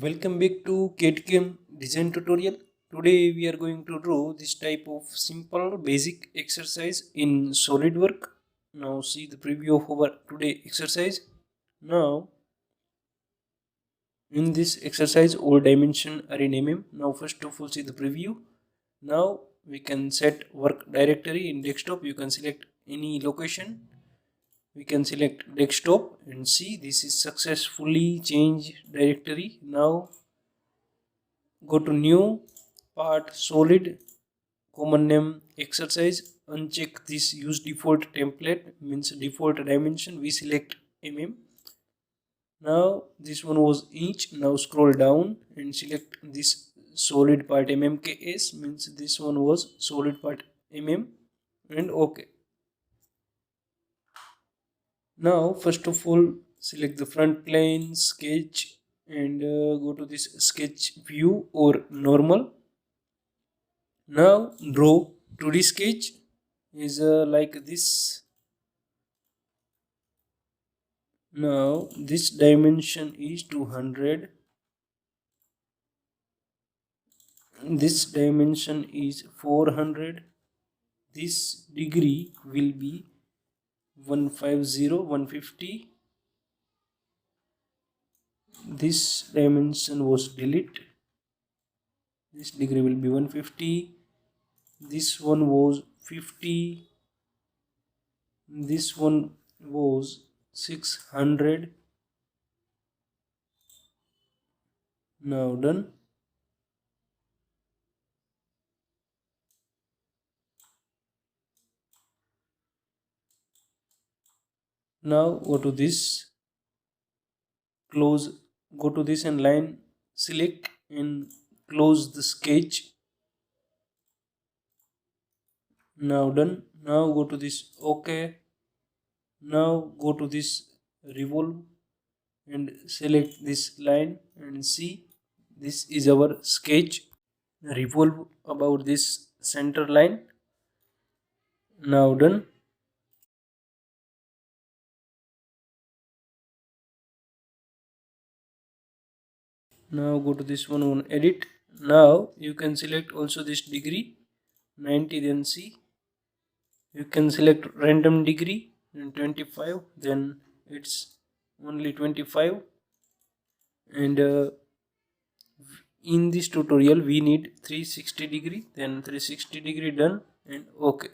Welcome back to KTM design tutorial. Today we are going to draw this type of simple basic exercise in Solidwork. Now see the preview of our today exercise. Now in this exercise all dimension are in mm. Now first of all see the preview. Now we can set work directory in desktop. You can select any location. We can select desktop and see this is successfully changed directory. Now go to new part solid common name exercise, uncheck this use default template, means default dimension, we select mm. Now this one was inch. Now scroll down and select this solid part mmks, means this one was solid part mm, and ok. Now first of all select the front plane sketch and go to this sketch view or normal. Now draw 2D sketch is like this. Now this dimension is 200, this dimension is 400, this degree will be 150, 150, this dimension was delete, this degree will be 150, this one was 50, this one was 600. Now done. Now go to this, close, go to this and line select and close the sketch. Now done. Now go to this ok. Now go to this revolve and select this line and see this is our sketch. Revolve about this center line. Now done. Now go to this one on edit. Now you can select also this degree 90, then see you can select random degree and 25, then it's only 25. And in this tutorial we need 360 degree, then 360 degree done and ok.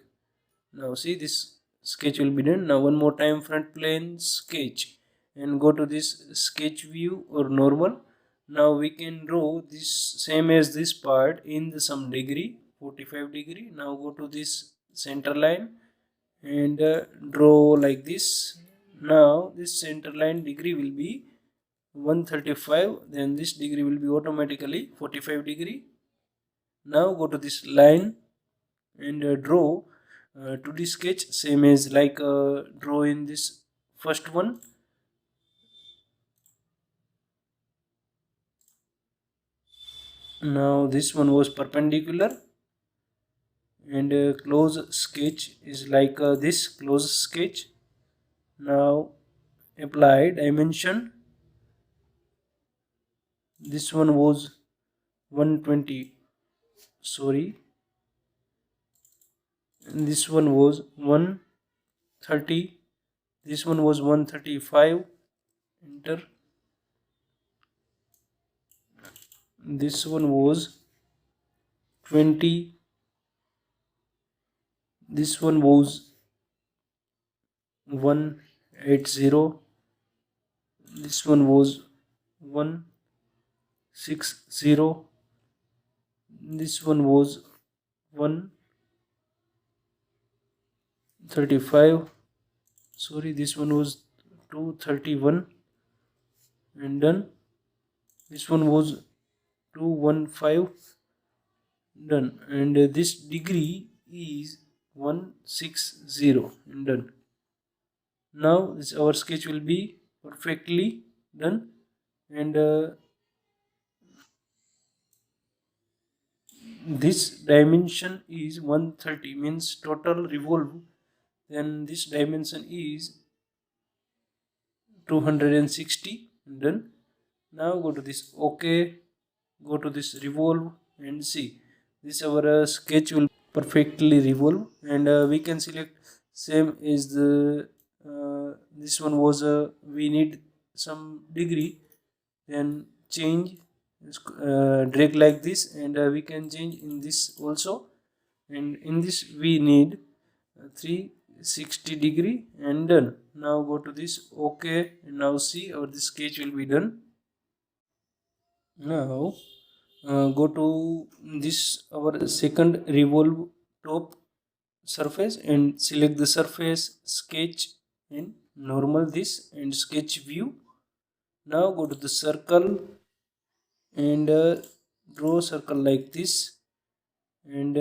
Now see this sketch will be done. Now one more time front plane sketch and go to this sketch view or normal. Now we can draw this same as this part in the some degree 45 degree. Now go to this center line and draw like this. Now this center line degree will be 135, then this degree will be automatically 45 degree. Now go to this line and draw 2D sketch same as like draw in this first one. Now this one was perpendicular and close sketch is like this close sketch. Now apply dimension. This one was 120, sorry, and this one was 130, this one was 135, enter. This one was 20, this one was 180, this one was 160, this one was 135, sorry, this one was 231 and done. This one was 215, done. And this degree is 160 and done. Now this our sketch will be perfectly done. And this dimension is 130, means total revolve, then this dimension is 260 done. Now go to this OK, go to this revolve, and see this our sketch will perfectly revolve. And we can select same as the this one was we need some degree, then change, drag like this, and we can change in this also. And in this we need 360 degree, and done. Now go to this OK, and now see our this sketch will be done. Now go to this our second revolve top surface and select the surface, sketch, and normal this, and sketch view. Now go to the circle and draw circle like this, and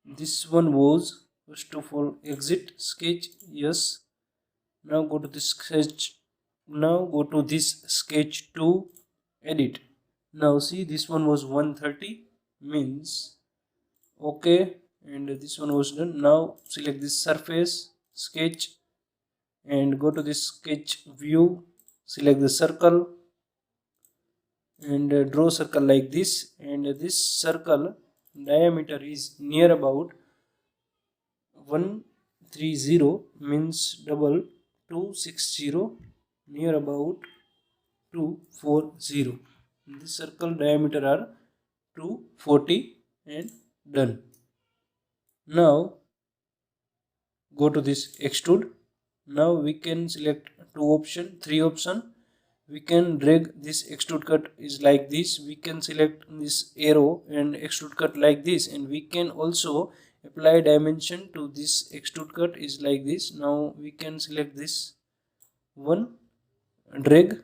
this one was first of all exit sketch, yes. Now go to this sketch, now go to this sketch to edit. Now see this one was 130 means okay, and this one was done. Now select this surface, sketch, and go to this sketch view, select the circle, and draw circle like this, and this circle diameter is near about 130 means double 260, near about 240. This circle diameter are 240, and done. Now go to this extrude. Now we can select three option. We can drag this extrude cut is like this. We can select this arrow and extrude cut like this, and we can also apply dimension to this extrude cut is like this. Now we can select this one, drag,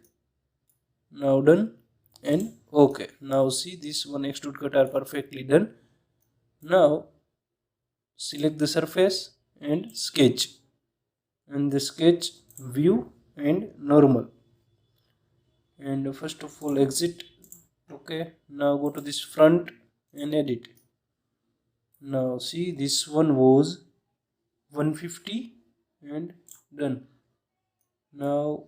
now done, and okay. Now see this one extrude cut are perfectly done. Now select the surface and sketch, and the sketch view and normal, and first of all exit. Okay, now go to this front and edit. Now see this one was 150, and done. Now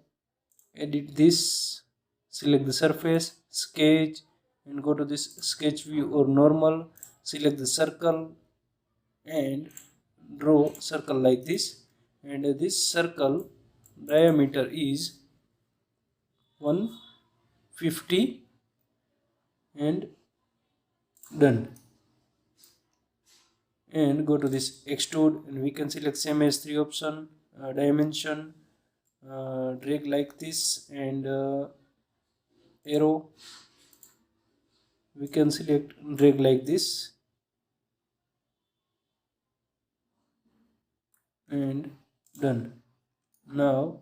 edit this, select the surface, sketch, and go to this sketch view or normal, select the circle and draw circle like this, and this circle diameter is 150, and done. And go to this extrude, and we can select same as three option, dimension, drag like this, and arrow we can select, drag like this, and done. Now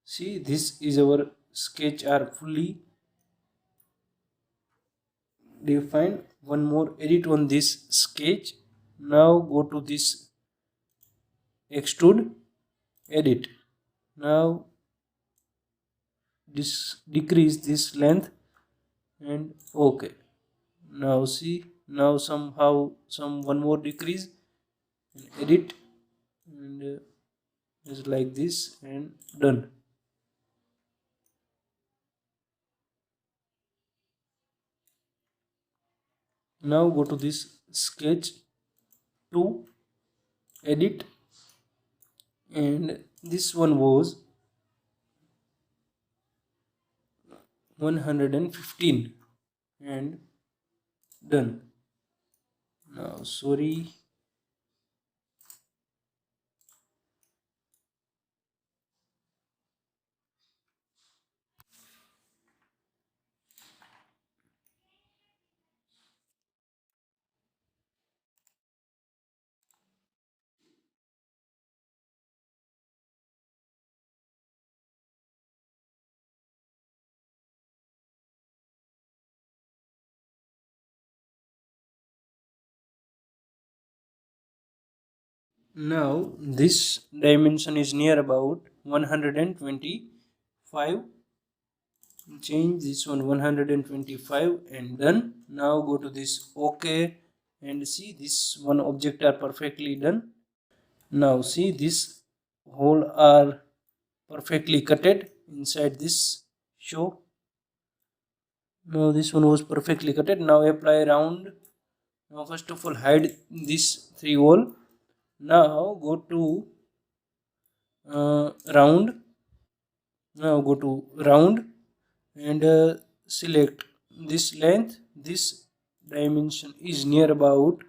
see this is our sketch are fully defined. One more edit on this sketch. Now go to this extrude, edit. Now decrease this length, and okay. Now see, now somehow some one more decrease, and edit, and just like this, and done. Now go to this sketch to edit, and this one was 115, and done. Now sorry, now this dimension is near about 125. Change this one 125, and done. Now go to this OK, and see this one object are perfectly done. Now see this hole are perfectly cutted inside this show. Now this one was perfectly cutted. Now apply round. Now first of all hide this 3 wall. Now go to round. Now go to round and select this length. This dimension is near about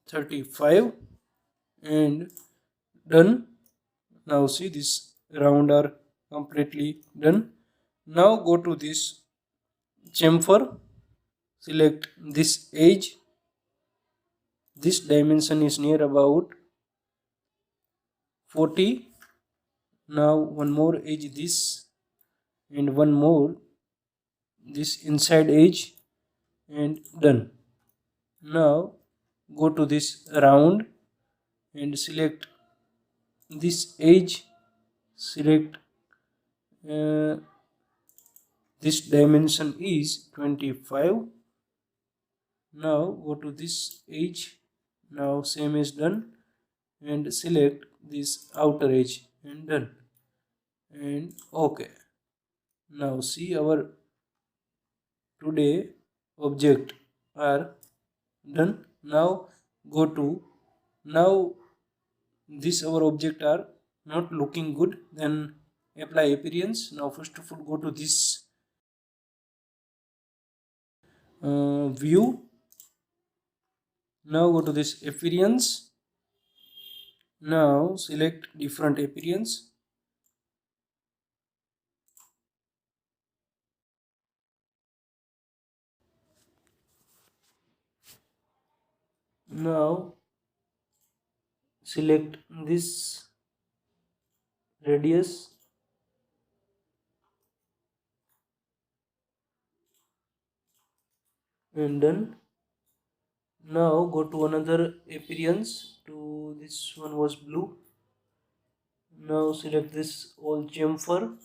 35 and done. Now see this round are completely done. Now go to this chamfer, select this edge. This dimension is near about 40. Now one more edge this and one more this inside edge and done. Now go to this round and select this edge, select this dimension is 25. Now go to this edge. Now same is done and select this outer edge and done and okay. Now see our today object are done. Now go to, now this our object are not looking good, then apply appearance. Now first of all go to this view. Now go to this appearance. Now select different appearance. Now select this radius and done. Now go to another appearance. To this one was blue. Now select this all chamfer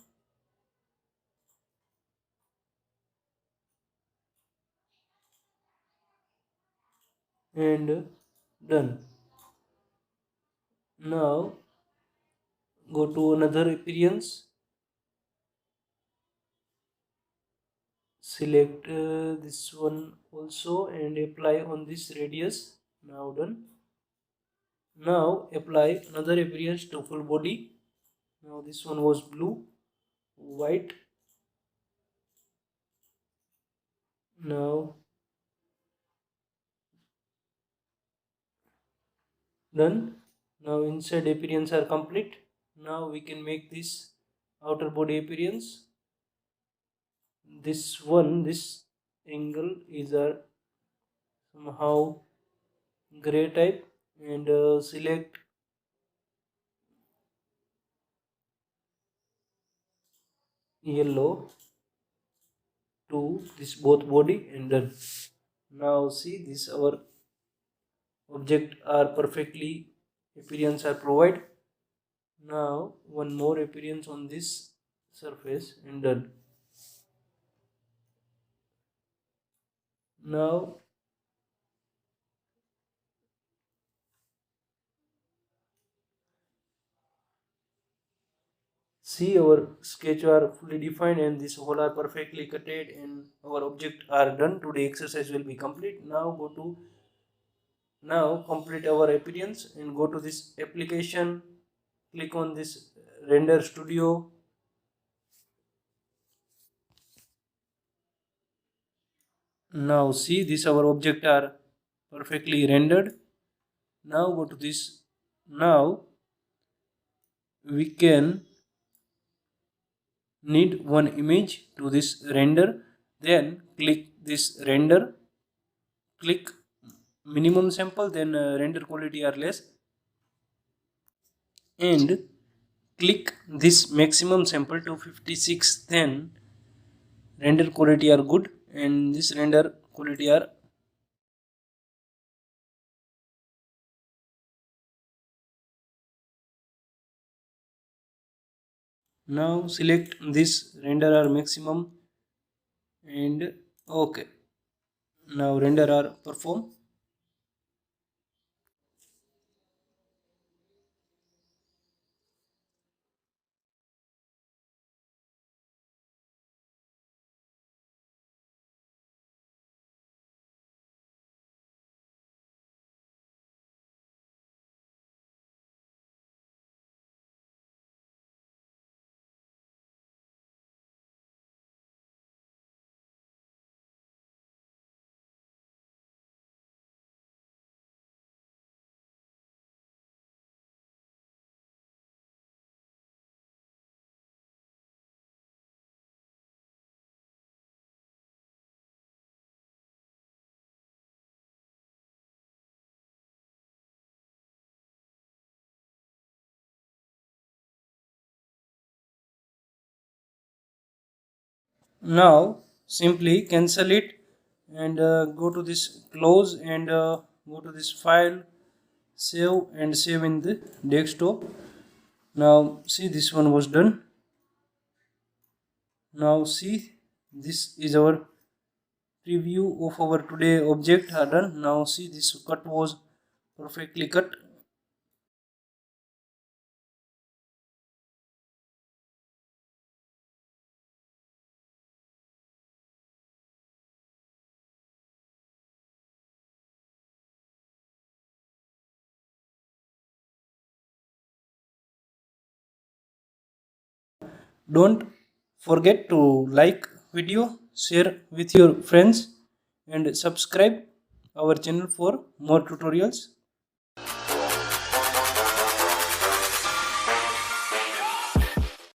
and done. Now go to another appearance, select this one also and apply on this radius. Now done. Now apply another appearance to full body. Now this one was blue, white. Now done. Now inside appearance are complete. Now we can make this outer body appearance. This one, this angle is a somehow gray type and select yellow to this both body and done. Now see this our object are perfectly appearance are provided. Now one more appearance on this surface and done. Now see our sketch are fully defined and this hole are perfectly cutted and our object are done. Today exercise will be complete. Now go to, now complete our appearance and go to this application, click on this render studio. Now see this our object are perfectly rendered. Now go to this, now we can need one image to this render, then click this render, click minimum sample, then render quality are less and click this maximum sample to 56, then render quality are good and this render quality are now select this render are maximum and okay. Now render are perform. Now simply cancel it and go to this close and go to this file, save and save in the desktop. Now see, this one was done. Now see, this is our preview of our today object are done. Now see, this cut was perfectly cut. Don't forget to like video, share with your friends and subscribe our channel for more tutorials.